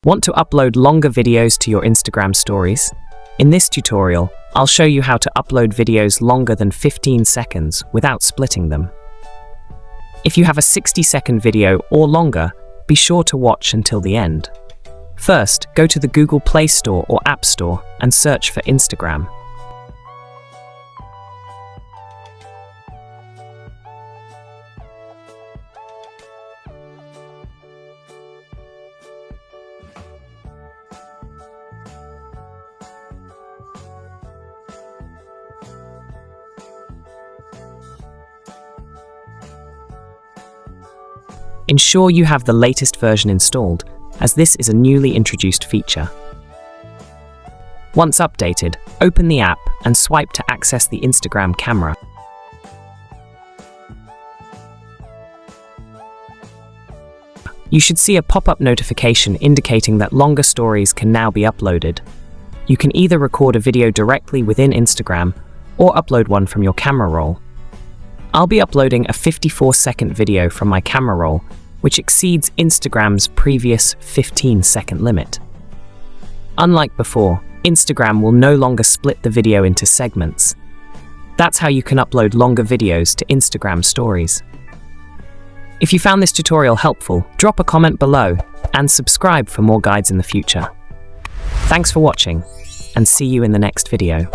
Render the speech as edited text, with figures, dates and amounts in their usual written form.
Want to upload longer videos to your Instagram stories? In this tutorial, I'll show you how to upload videos longer than 15 seconds without splitting them. If you have a 60-second video or longer, be sure to watch until the end. First, go to the Google Play Store or App Store and search for Instagram. Ensure you have the latest version installed, as this is a newly introduced feature. Once updated, open the app and swipe to access the Instagram camera. You should see a pop-up notification indicating that longer stories can now be uploaded. You can either record a video directly within Instagram or upload one from your camera roll. I'll be uploading a 54-second video from my camera roll, which exceeds Instagram's previous 15-second limit. Unlike before, Instagram will no longer split the video into segments. That's how you can upload longer videos to Instagram stories. If you found this tutorial helpful, drop a comment below and subscribe for more guides in the future. Thanks for watching, and see you in the next video.